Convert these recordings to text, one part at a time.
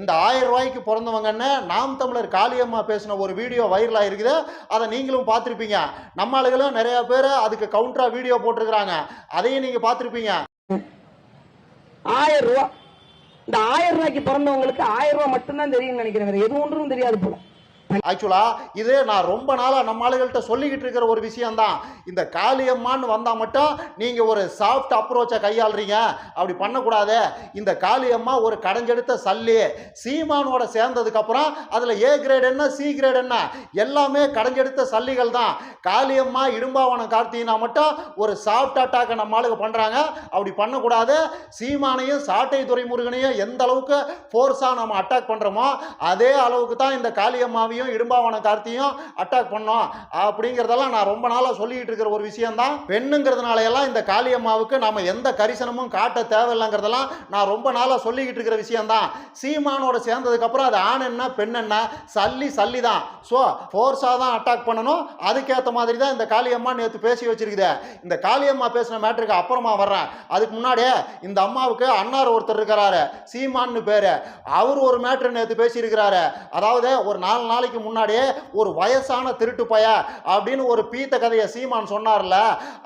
இந்த 1000 ரூபாய்க்கு பிறந்தவங்கன்னு நாம் தமிழர் காளியம்மா பேசின ஒரு வீடியோ வைரலாக இருக்குது. அதை நீங்களும் பார்த்துருப்பீங்க. நம்ம ஆளுகளும் நிறைய பேர் அதுக்கு கவுண்டரா வீடியோ போட்டிருக்கிறாங்க. அதையும் நீங்க பார்த்துருப்பீங்க. 1000 ரூபாய், இந்த 1000 ரூபாய்க்கு பிறந்தவங்களுக்கு 1000 ரூபாய் மட்டும்தான் தெரியும் நினைக்கிறேன், எது ஒன்றும் தெரியாது போல. ஆக்சுவலா இது நான் ரொம்ப நாளா நம்ம ஆளுகள்கிட்ட சொல்லிக்கிட்டு இருக்கிற ஒரு விஷயம் தான். இந்த காளியம்மான்னு வந்தா மட்டும் நீங்க ஒரு சாஃப்ட் அப்ரோச்சை கையாளுறீங்க, அப்படி பண்ணக்கூடாது. இந்த காளியம்மா ஒரு கடைஞ்செடுத்த சல்லி. சீமானோட சேர்ந்ததுக்கு அப்புறம் அதுல ஏ கிரேட் என்ன சி கிரேட் என்ன எல்லாமே கடைஞ்செடுத்த சல்லிகள் தான். காளியம்மா இடும்பாவனம் கார்த்தினா மட்டும் ஒரு சாஃப்ட் அட்டாக்கை நம்ம ஆளுங்க பண்றாங்க, அப்படி பண்ணக்கூடாது. சீமானையும் சாட்டை துரைமுருகனையும் எந்த அளவுக்கு ஃபோர்ஸா நம்ம அட்டாக் பண்றோமோ அதே அளவுக்கு தான் இந்த காளியம்மாவையும் இடும்பாவன கார்த்தியும் அட்டாக் பண்ணோம் அப்படிங்கறதெல்லாம் நான் ரொம்ப நாளா சொல்லிட்டு இருக்கிற ஒரு விஷயம் தான். பெண்ணுங்கிறதுனால எல்லாம் இந்த காளியம்மாவுக்கு நாம எந்த கரிசனமும் காட்ட தேவையில்லைங்கிறதெல்லாம் நான் ரொம்ப நாளா சொல்லிக்கிட்டு இருக்கிற விஷயம் தான். சீமானோட சேர்ந்ததுக்கு அப்புறம் அது ஆண் என்ன பெண் என்ன சல்லி தான். ஸோ ஃபோர்ஸா தான் அட்டாக் பண்ணணும். அதுக்கேற்ற மாதிரி தான் இந்த காளியம்மா நேற்று பேசி வச்சிருக்குது. இந்த காளியம்மா பேசின மேட்டருக்கு அப்புறமா வர்றேன். அதுக்கு முன்னாடியே இந்த அம்மாவுக்கு அண்ணார் ஒருத்தர் இருக்கிறாரு, சீமான்னு பேரு. அவர் ஒரு மேட்டர் நேற்று பேசி இருக்கிறாரு. அதாவது ஒரு 4 நாளைக்கு முன்னாடியே ஒரு வயசான திருட்டு பய அப்படின்னு ஒரு பீத்த கதையை சீமான் சொன்னார்ல,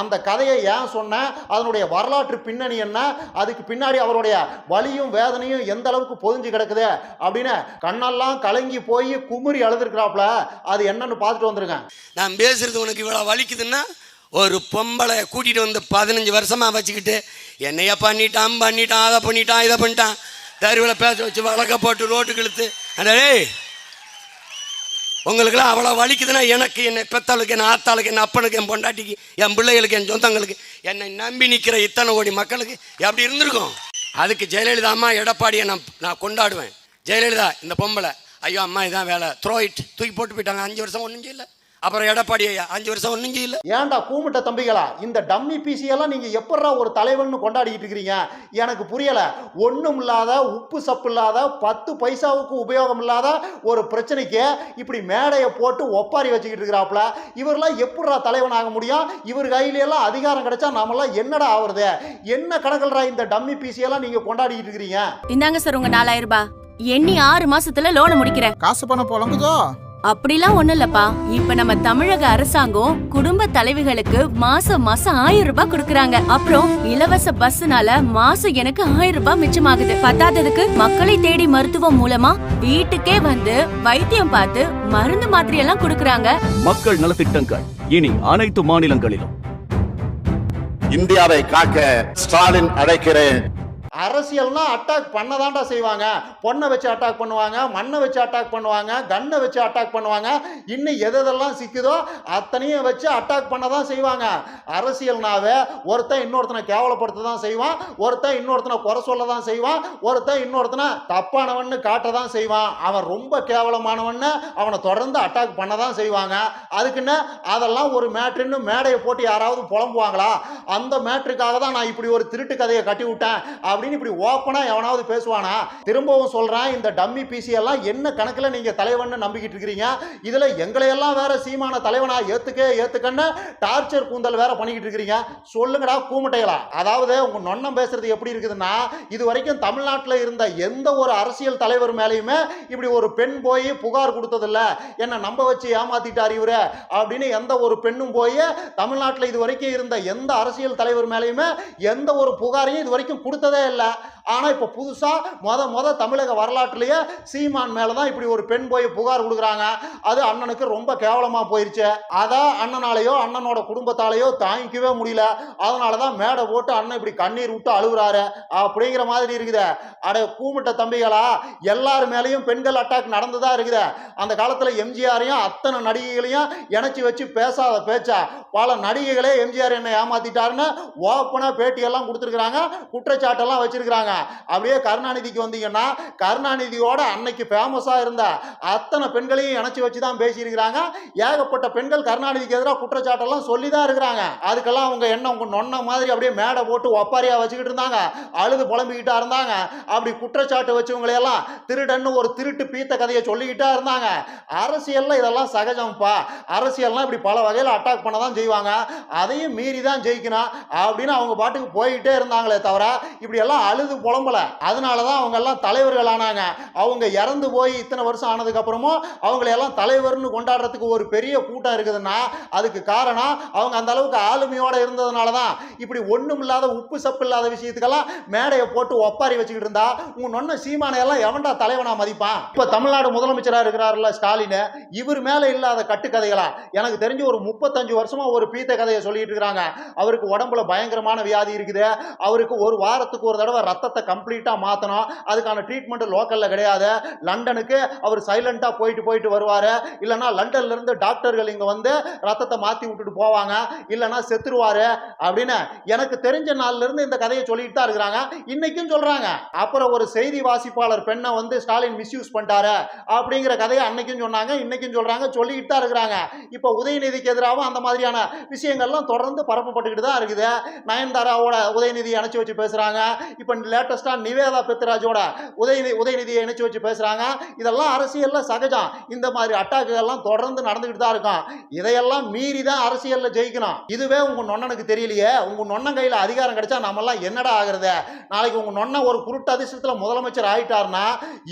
அந்த கதையை ஏன் சொன்ன, அதனுடைய வரலாற்று பின்னணி என்ன, அதுக்கு பின்னாடி அவருடைய வலியும் வேதனையும் எந்த அளவுக்கு பொதிஞ்சு கிடக்குது அப்படின்னு கண்ணெல்லாம் கலங்கி போய் குமுறி அழுதுருக்கிறாப்ல. அது என்னன்னு பார்த்துட்டு வந்துருங்க. நான் பேசுறது உனக்கு இவ்வளவு வலிக்குதுன்னா, ஒரு பொம்பளை கூட்டிட்டு வந்து 15 வருஷமா வச்சுக்கிட்டு என்னைய பண்ணிட்டான் அதை பண்ணிட்டான் இதை பண்ணிட்டான் தெருவில் பேச வச்சு வழக்க போட்டு ரோட்டுக்கு இழுத்து, அடே உங்களுக்குலாம் அவ்வளோ வலிக்குதுன்னா எனக்கு, என்னை பெத்தாளுக்கு, என் ஆத்தாளுக்கு, என் அப்பனுக்கு, என் பொண்டாட்டிக்கு, என் பிள்ளைகளுக்கு, என் சொந்தங்களுக்கு, என்னை நம்பி நிற்கிற இத்தனை கோடி மக்களுக்கு எப்படி இருந்திருக்கும்? அதுக்கு ஜெயலலிதா அம்மா எடப்பாடியை நான் கொண்டாடுவேன். ஜெயலலிதா இந்த பொம்பளை, ஐயோ அம்மா இதான் வேலை, த்ரோ இட், தூக்கி போட்டு போயிட்டாங்க. 5 வருஷம் ஒன்றும் செய்யல. அப்புறம் எடப்பாடி 5 வருஷம் ஒன்றும் செய்யல. ஏன்டா கூமிட்ட தம்பிகளா, இந்த டம்மி பிசியெல்லாம் நீங்க எப்படா ஒரு தலைவன் கொண்டாடிக்கிட்டு இருக்கிறீங்க? எனக்கு புரியல. ஒன்றும் இல்லாத, உப்பு சப்பு இல்லாத, 10 பைசாவுக்கு உபயோகம் இல்லாத ஒரு பிரச்சனைக்கு இப்படி மேடையை போட்டு ஒப்பாரி வச்சுக்கிட்டு இருக்கிறாப்ல. இவரெல்லாம் எப்படா தலைவன் ஆக முடியும்? இவர் கையிலெல்லாம் அதிகாரம் கிடைச்சா நாமெல்லாம் என்னடா ஆகுறது? என்ன கணக்கல்ரா இந்த டம்மி பிசியெல்லாம் நீங்க கொண்டாடிக்கிட்டு இருக்கிறீங்க? இந்தாங்க சார் உங்க 4000 ரூபாய். எண்ணி 6 மாசத்துல லோனை முடிக்கிறேன். காசு பணம் புலங்குதோ? அப்படிலாம் ஒண்ணு இல்லப்பா. இப்ப நம்ம தமிழக அரசாங்கம் குடும்ப தலைவிகளுக்கு மாசம் 1000 ரூபாய் கொடுக்கறாங்க. அப்புறம் இலவச பஸ்னால மாசம் எனக்கு 1000 ரூபாய் மிச்சமாகுது. பத்தாததுக்கு மக்களை தேடி மருத்துவம் மூலமா வீட்டுக்கே வந்து வைத்தியம் பார்த்து மருந்து மாத்திரை எல்லாம் கொடுக்கறாங்க. மக்கள் நலத்திட்டங்கள் இனி அனைத்து மாநிலங்களிலும். இந்தியாவை காக்க ஸ்டாலின் அழைக்கிறேன். அரசியல்னா அட்டாக் பண்ணதான்டா செய்வாங்க. பொண்ணை வச்சு அட்டாக் பண்ணுவாங்க, மண்ணை வச்சு அட்டாக் பண்ணுவாங்க, கண்ணை வச்சு அட்டாக் பண்ணுவாங்க. இன்னும் எதெல்லாம் சிக்குதோ அத்தனையும் வச்சு அட்டாக் பண்ண தான் செய்வாங்க. அரசியல்னாவே ஒருத்தன் இன்னொருத்தனை கேவலப்படுத்த தான் செய்வான், ஒருத்தன் இன்னொருத்தனை குறை சொல்ல தான் செய்வான், ஒருத்தன் இன்னொருத்தனை தப்பானவன்னு காட்ட தான் செய்வான். அவன் ரொம்ப கேவலமானவன்னு அவனை தொடர்ந்து அட்டாக் பண்ண தான் செய்வாங்க. அதுக்குன்னு அதெல்லாம் ஒரு மேட்ருன்னு மேடையை போட்டு யாராவது புலம்புவாங்களா? அந்த மேட்ருக்காக தான் நான் இப்படி ஒரு திருட்டு கதையை கட்டி விட்டேன் அப்படின்னு இப்படி ஓப்பனா எவனாவது பேசுவானா? திரும்பவும் சொல்றேன், இந்த டம்மி பிசி எல்லாம் என்ன கணக்குல நீங்க தலைவன்னு நம்பிக்கிட்டு இருக்கிறீங்க? இதுல எங்களையெல்லாம் வேற சீமான தலைவனா ஏத்துக்கன்னு டார்ச்சர் கூந்தல் வேற பண்ணிக்கிட்டு இருக்கிறீங்க. சொல்லுங்கடா கூமுட்டைகளா. அதாவது உங்க நொன்னம் பேசுறது எப்படி இருக்குதுன்னா, இது வரைக்கும் தமிழ்நாட்டில் இருந்த எந்த ஒரு அரசியல் தலைவர் மேலேயுமே இப்படி ஒரு பெண் போய் புகார் கொடுத்ததில்ல, என்ன நம்ப வச்சு ஏமாத்திட்டார் இவரு அப்படின்னு எந்த ஒரு பெண்ணும் போய் தமிழ்நாட்டில் இது வரைக்கும் இருந்த எந்த அரசியல் தலைவர் மேலேயுமே எந்த ஒரு புகாரையும் இது வரைக்கும் கொடுத்ததே இல்லை. ஆனா இப்ப புதுசா முத தமிழக வரலாற்றிலேயே சீமான் மேலதான் இப்படி ஒரு பெண் போய் புகார் கொடுக்குறாங்க. அது அண்ணனுக்கு ரொம்ப கேவலமா போயிருச்சு. அதான் அண்ணனாலேயோ அண்ணனோட குடும்பத்தாலேயோ தாங்கிக்கவே முடியல. அதனாலதான் மேடை போட்டு அண்ணன் இப்படி கண்ணீர் விட்டு அழுகுறாரு அப்படிங்கிற மாதிரி இருக்குது. அட கூமிட்ட தம்பிகளா, எல்லார் மேலேயும் பெண்கள் அட்டாக் நடந்துதான் இருக்குது. அந்த காலத்துல எம்ஜிஆரையும் அத்தனை நடிகைகளையும் இணைச்சி வச்சு பேசாத பேச்சா பல நடிகைகளே எம்ஜிஆர் என்னை ஏமாத்திட்டாருன்னு ஓப்பனா பேட்டியெல்லாம் கொடுத்துருக்காங்க, குற்றச்சாட்டெல்லாம் வச்சிருக்கிறாங்க. அப்படியே கருணாநிதிக்கு வந்தீங்கன்னா, கருணாநிதியோட அன்னைக்கு ஃபேமஸா இருந்த அத்தனை பெண்களையும் இணைச்சி வச்சுதான் பேசியிருக்கிறாங்க. ஏகப்பட்ட பெண்கள் கருணாநிதிக்கு எதிராக குற்றச்சாட்டெல்லாம் சொல்லிதான் இருக்கிறாங்க. அதுக்கெல்லாம் அவங்க என்ன உங்க நொன்ன மாதிரி அப்படியே மேடை போட்டு ஒப்பாரியா வச்சுக்கிட்டு இருந்தாங்க, அழுது புலம்பிக்கிட்டா இருந்தாங்க. அப்படி குற்றச்சாட்டு வச்சவங்களையெல்லாம் திருடன்னு ஒரு திருட்டு பீத்த கதையை சொல்லிக்கிட்டா இருந்தாங்க. அரசியல்ல இதெல்லாம் சகஜம்ப்பா. அரசியல்லாம் இப்படி பல வகையில் அட்டாக் பண்ண தான் செய்வாங்க, அதையும் மீறி தான் ஜெயிக்கணும் அப்படின்னு அவங்க பாட்டுக்கு போய்கிட்டே இருந்தாங்களே தவிர இப்படி எல்லாம் எல்லாம் அழுது புலம்பல. அதனாலதான் அவங்க எல்லாம் தலைவர்கள் ஆனாங்க. அவங்க இறந்து போய் இத்தனை வருஷம் ஆனதுக்கு அப்புறமும் அவங்களை எல்லாம் தலைவர்னு கொண்டாடுறதுக்கு ஒரு பெரிய கூட்டம் இருக்குதுன்னா அதுக்கு காரணம் அவங்க அந்த அளவுக்கு ஆளுமையோட இருந்ததுனாலதான். இப்படி ஒண்ணும் இல்லாத உப்பு சப்பு இல்லாத விஷயத்துக்கெல்லாம் மேடையை போட்டு ஒப்பாரி வச்சுக்கிட்டு இருந்தா உங்க நொன்ன சீமானை எல்லாம் எவன்டா தலைவனா மதிப்பான்? இப்ப தமிழ்நாடு முதலமைச்சரா இருக்கிறாருல்ல ஸ்டாலின், இவர் மேல இல்லாத கட்டுக்கதைகளா? எனக்கு தெரிஞ்சு ஒரு 35 வருஷமா ஒரு பீத்த கதையை சொல்லிட்டு இருக்காங்க. அவருக்கு உடம்புல பயங்கரமான வியாதி இருக்குது. அவருக்கு ஒரு வாரத்துக்கு ஒரு தடவை ரத்தத்தை கம்ப்ளீட்டா மாத்தணும். அதுக்கான ட்ரீட்மெண்ட் லோக்கல்ல கிடையாது. லண்டனுக்கு அவர் சைலண்டா போயிட்டு வருவாரு. இல்லைன்னா லண்டன்ல இருந்து டாக்டர்கள் இங்க வந்து ரத்தத்தை மாத்தி விட்டுட்டு போவாங்க. இல்லைன்னா செத்துருவாரு அப்படின்னு எனக்கு தெரிஞ்ச நாள்ல இருந்து இந்த கதையை சொல்லிட்டு தான் இருக்கிறாங்க. இன்னைக்கும் சொல்றாங்க. அப்புறம் ஒரு செய்தி வாசிப்பாளர் பெண்ணை வந்து ஸ்டாலின் மிஸ்யூஸ் பண்ணிட்டாரு அப்படிங்கிற கதையை அன்னைக்கும் சொன்னாங்க, இன்னைக்கும் சொல்றாங்க, சொல்லிட்டு தான் இருக்கிறாங்க. இப்ப உதயநிதிக்கு எதிராகவும் அந்த மாதிரியான விஷயங்கள்லாம் தொடர்ந்து பரப்பப்பட்டுக்கிட்டு தான் இருக்குது. நயன்தாராவோட உதயநிதியை இணைச்சு வச்சு பேசுறாங்க. இப்ப லேட்டஸ்டா நிவேதா பெத்ராஜோட உதயநிதியை இணைச்சு வச்சு பேசுறாங்க. இதெல்லாம் அரசியல்ல சகஜம். இந்த மாதிரி அட்டாக்குகள்லாம் தொடர்ந்து நடந்துகிட்டு தான் இருக்கும். இதையெல்லாம் மீறி தான் அரசியல்ல ஜெயிக்கணும். இதுவே உங்க நொண்ணனுக்கு தெரியலையே. உங்க நொண்ணன் கையில அதிகாரம் கிடைச்சா நம்ம எல்லாம் என்னடா ஆகுறது? நாளைக்கு உங்க நொண்ண ஒரு குருட்டு அதிர்ஷ்டத்துல முதலமைச்சர் ஆயிட்டாருன்னா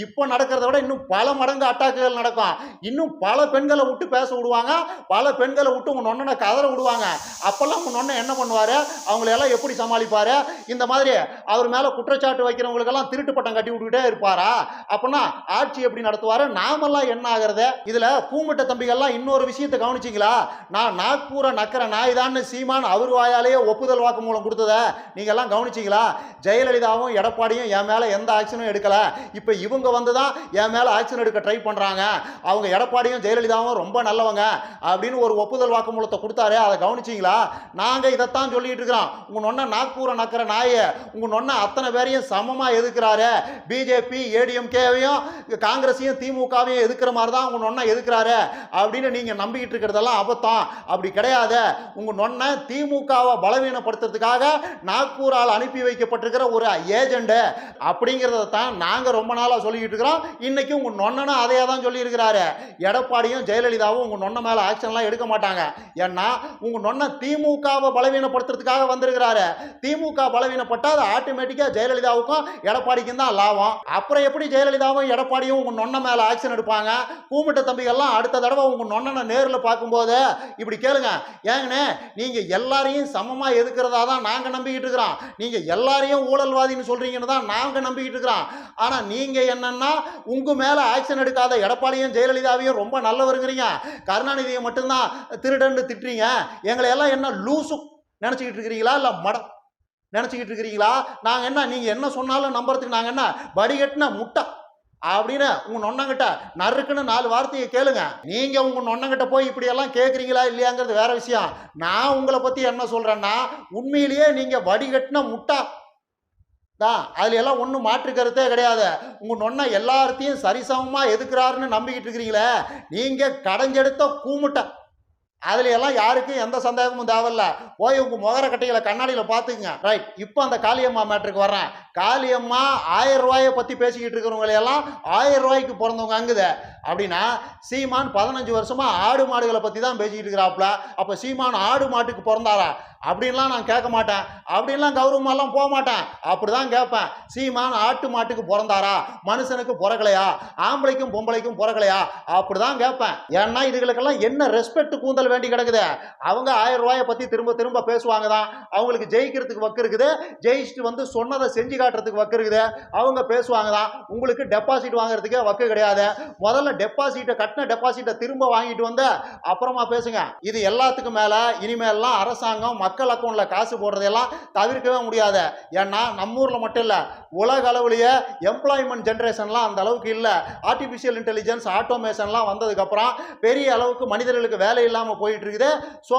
இப்ப நடக்கிறத விட இன்னும் பல மடங்கு அட்டாக்குகள் நடக்கும். இன்னும் பல பெண்களை விட்டு பேச விடுவாங்க, பல பெண்களை விட்டு உங்க நொண்ணனை கதற விடுவாங்க. அப்பெல்லாம் உங்க நொண்ணன் என்ன பண்ணுவாரு? அவங்களெல்லாம் எப்படி சமாளிப்பாரு? இந்த மாதிரி அவர் மேல குற்றச்சாட்டு வைக்கிறவங்களுக்கெல்லாம் திருட்டு பட்டம் கட்டி விட்டுக்கிட்டே இருப்பாரா? அப்படின்னா ஆட்சி எப்படி நடத்துவாரு? நாமெல்லாம் என்ன ஆகிறது? இதுல பூமிட்ட தம்பிகள்லாம் இன்னொரு விஷயத்தை கவனிச்சிங்களா? நான் நாக்பூரை நக்கிற நாய் தான் சீமான் அவர் வாயாலேயே ஒப்புதல் வாக்கு மூலம் கொடுத்தத நீங்க எல்லாம் கவனிச்சிங்களா? ஜெயலலிதாவும் எடப்பாடியும் என் மேல எந்த ஆக்ஷனும் எடுக்கல. இப்ப இவங்க வந்துதான் என் மேல ஆக்ஷன் எடுக்க ட்ரை பண்றாங்க. அவங்க எடப்பாடியும் ஜெயலலிதாவும் ரொம்ப நல்லவங்க அப்படின்னு ஒரு ஒப்புதல் வாக்கு மூலத்தை கொடுத்தாரு. அதை கவனிச்சிங்களா? நாங்க இதைத்தான் சொல்லிட்டு இருக்கிறோம். உங்க நொண்ண நாக்பூரை நக்கிற நாய உங்க நொண்ண அத்தனை பேரையும் சமமா எதுக்குறாரு. பிஜேபி ஏடிஎம்கேவையும் காங்கிரஸையும் திமுகவையும் எதுக்குற மாதிரி தான் உங்க நொண்ண எதுக்குறாரு அப்படின்னு நீங்க நம்பிக்கிட்டு இருக்கிறதெல்லாம் அபத்தம். அப்படி கிடையாது. உங்க நொண்ண திமுகவை பலவீனப்படுத்துறதுக்காக நாக்பூரால் அனுப்பி வைக்கப்பட்டிருக்கிற ஒரு ஏஜெண்ட் அப்படிங்கிறத தான் நாங்க ரொம்ப நாளா சொல்லிக்கிட்டு இருக்கிறோம். இன்னைக்கு உங்க நொண்ணனும் அதையே தான் சொல்லி இருக்கிறாரு. எடப்பாடியும் ஜெயலலிதாவும் உங்க நொண்ண மேல ஆக்ஷன்லாம் எடுக்க மாட்டாங்க. ஏன்னா உங்க நொண்ண திமுகவை பலவீனப்படுத்துறதுக்காக வந்திருக்கிறாரு. திமுக பலவீனப்பட்டா அது ஆட்டோமேட்டிக்கா ஜெயலலிதாவுக்கும் எடப்பாடிக்கும் தான் லாபம். அப்புறம் எப்படி ஜெயலலிதாவும் எடப்பாடியும் உங்க நொண்ண மேல ஆக்ஷன் எடுப்பாங்க? கூமிட்ட தம்பிகள்லாம் அடுத்த தடவை உங்க நொண்ணனை நேரில் பார்க்கும்போது இப்படி கேளுங்க, ஏங்கண்ணே நீங்க எல்லாரையும் சமமா எதுக்கிறதா தான் நாங்க நம்பிக்கிட்டு இருக்கிறோம். நீங்க எல்லாரையும் ஊழல்வாதின்னு சொல்றீங்கன்னு தான் நாங்க நம்பிக்கிட்டு இருக்கிறோம். ஆனா நீங்க என்னன்னா உங்க மேல ஆக்ஷன் எடுக்காத எடப்பாடியும் ஜெயலலிதாவையும் ரொம்ப நல்லவருங்கிறீங்க, கருணாநிதியை மட்டும்தான் திருடன்னு திட்டுறீங்க. எங்களை எல்லாம் என்ன லூசு நினைச்சுக்கிட்டு இருக்கிறீங்களா? இல்ல மடம் நினைச்சுக்கிட்டு இருக்கிறீங்களா? நாங்க என்ன நீங்க என்ன சொன்னாலும் நம்புறதுக்கு நாங்க என்ன வடிகட்டின முட்டை அப்படின்னு உங்க நொண்ணங்கிட்ட நறுக்குன்னு 4 வார்த்தையை கேளுங்க. நீங்க உங்க நொண்ணங்கிட்ட போய் இப்படி எல்லாம் கேட்குறீங்களா இல்லையாங்கிறது வேற விஷயம். நான் உங்களை பத்தி என்ன சொல்றேன்னா உண்மையிலேயே நீங்க வடிகட்டின முட்டா தான். அதுல எல்லாம் ஒன்றும் மாற்று கருத்தே கிடையாது. உங்க நொண்ண எல்லாத்தையும் சரிசமமா எதுக்குறாருன்னு நம்பிக்கிட்டு இருக்கிறீங்களே, நீங்க கடைஞ்செடுத்த கூமுட்டை. அதுல எல்லாம் யாருக்கும் எந்த சந்தேகமும் தேவையில்ல. போய் உங்க முகர கட்டைகளை கண்ணாடியில பாத்துக்குங்க. ரைட், இப்போ அந்த காளியம்மா மேட்டருக்கு வர்றேன். காளியம்மா 1000 ரூபாயை பத்தி பேசிக்கிட்டு இருக்கிறவங்களை எல்லாம் 1000 ரூபாய்க்கு பிறந்தவங்க அங்குது அப்படின்னா சீமான் 15 வருஷமா ஆடு மாடுகளை பத்தி தான் பேசிக்கிட்டு இருக்கிறாப்ல. அப்ப சீமான் ஆடு மாட்டுக்கு பிறந்தாரா அப்படின்லாம் நான் கேட்க மாட்டேன். அப்படின்லாம் கௌரவமாலாம் போக மாட்டேன். அப்படிதான் கேட்பேன், சீமான் ஆட்டு மாட்டுக்கு பிறந்தாரா, மனுஷனுக்கு பிறக்கலையா, ஆம்பளைக்கும் பொம்பளைக்கும் பிறக்கலையா, அப்படிதான் கேட்பேன். ஏன்னா இதுகளுக்கெல்லாம் என்ன ரெஸ்பெக்ட் கூந்தல் வேண்டி கிடக்குது. அவங்க 1000 ரூபாயை பத்தி திரும்ப திரும்ப பேசுவாங்க தான். அவங்களுக்கு ஜெயிக்கிறதுக்கு வக்கு இருக்குது, ஜெயிச்சுட்டு வந்து சொன்னதை செஞ்சு காட்டுறதுக்கு வக்கு இருக்குது, அவங்க பேசுவாங்க தான். உங்களுக்கு டெபாசிட் வாங்குறதுக்கே வக்கு கிடையாது. முதல்ல டெபாசிட்டை கட்டின டெபாசிட்டை திரும்ப வாங்கிட்டு வந்து அப்புறமா பேசுங்க. இது எல்லாத்துக்கும் மேல இனிமேல்லாம் அரசாங்கம் மக்கள் அக்கௌண்ட்ல காசு போடுறதெல்லாம் தவிர்க்கவே முடியாது. ஏன்னா நம்ம ஊர்ல மட்டும் இல்ல, உலக அளவுலயே எம்ப்ளாய்மெண்ட் ஜெனரேஷன்லாம் அந்த அளவுக்கு இல்ல. ஆர்டிபிஷியல் இன்டெலிஜென்ஸ் ஆட்டோமேஷன்லாம் வந்ததுக்கு அப்புறம் பெரிய அளவுக்கு மனிதர்களுக்கு வேலை இல்லாம போயிட்டு இருக்குது. ஸோ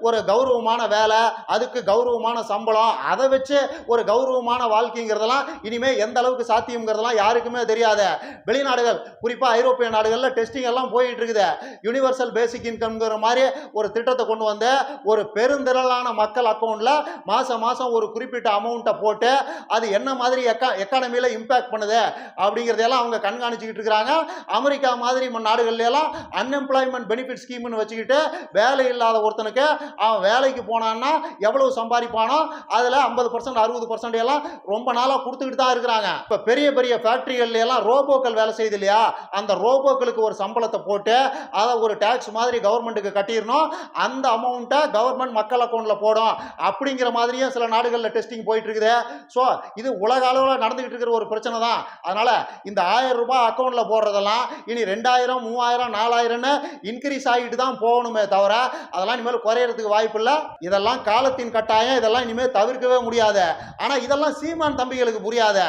ஒரு கௌரவமான வேலை, அதுக்கு கௌரவமான சம்பளம், அதை வச்சு ஒரு கௌரவமான வாழ்க்கைங்கிறதெல்லாம் இனிமே எந்த அளவுக்கு சாத்தியம்ங்கிறதெல்லாம் யாருக்குமே தெரியாது. வெளிநாடுகள் குறிப்பா ஐரோப்பிய நாடுகள்ல டெஸ்டிங் எல்லாம் போயிட்டு இருக்குது. யூனிவர்சல் பேசிக் இன்கம்ங்கிற மாதிரி ஒரு திட்டத்தை கொண்டு வந்து ஒரு பெருந்திரளான மக்கள் அக்கௌண்ட்ல மாசம் மாசம் ஒரு குறிப்பிட்ட அமௌண்ட்டை போட்டு அது என்ன மாதிரி எக்கானமியில இம்பாக்ட் பண்ணுது அப்படிங்கிறதெல்லாம் அவங்க கண்காணிச்சுக்கிட்டு இருக்கிறாங்க. அமெரிக்கா மாதிரி நாடுகள்ல எல்லாம் அன்எம்ப்ளாய்மெண்ட் பெனிஃபிட் ஸ்கீம்னு வச்சுக்கிட்டு ஒருத்தனுக்கு வேலை இல்லாத ஒருத்தனுக்கு அவன் வேலைக்கு போனான்னா எவ்வளவு சம்பாதிப்பானோ அதில் 50% 60% எல்லாம் ரொம்ப நாளாக கொடுத்துக்கிட்டு தான் இருக்கிறாங்க. இப்போ பெரிய பெரிய ஃபேக்ட்ரிகள்ல எல்லாம் ரோபோக்கள் வேலை செய்யுது இல்லையா, அந்த ரோபோக்களுக்கு ஒரு சம்பளத்தை போட்டு அதை ஒரு டேக்ஸ் மாதிரி கவர்மெண்ட்டுக்கு கட்டிடணும், அந்த அமௌண்ட்டை கவர்மெண்ட் மக்கள் அக்கௌண்ட்டில் போடும் அப்படிங்கிற மாதிரியும் சில நாடுகளில் டெஸ்டிங் போயிட்டு இருக்குது. ஸோ இது உலக அளவில் நடந்துகிட்டு இருக்கிற ஒரு பிரச்சனை தான். அதனால இந்த 1000 ரூபாய் அக்கௌண்ட்டில் போடுறதெல்லாம் இனி 2000 3000 4000ன்னு இன்க்ரீஸ் ஆகிட்டு தான் போகணுமே தவிர அதெல்லாம் இனிமேல் குறையறதுக்கு வாய்ப்பு இல்லை. இதெல்லாம் காலத்தின் கட்டாயம், இதெல்லாம் இனிமேல் தவிர்க்கவே முடியாது. ஆனால் இதெல்லாம் சீமான் தம்பிகளுக்கு புரியாது.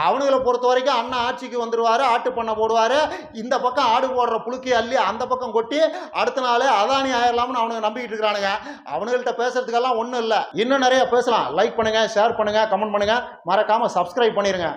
அவனுங்களை பொறுத்த வரைக்கும் அண்ணன் ஆட்சிக்கு வந்துடுவார், ஆட்டு பண்ண போடுவார், இந்த பக்கம் ஆடு போடுற புழுக்கி அள்ளி அந்த பக்கம் கொட்டி அடுத்த நாள் அதானி ஆயிரலாம்னு அவனுங்க நம்பிக்கிட்டு இருக்கிறானுங்க. அவனுங்கள்ட்ட பேசுறதுக்கெல்லாம் ஒன்றும் இல்லை. இன்னும் நிறைய பேசலாம். லைக் பண்ணுங்க, ஷேர் பண்ணுங்க, கமெண்ட் பண்ணுங்க, மறக்காம சப்ஸ்கிரைப் பண்ணிருங்க.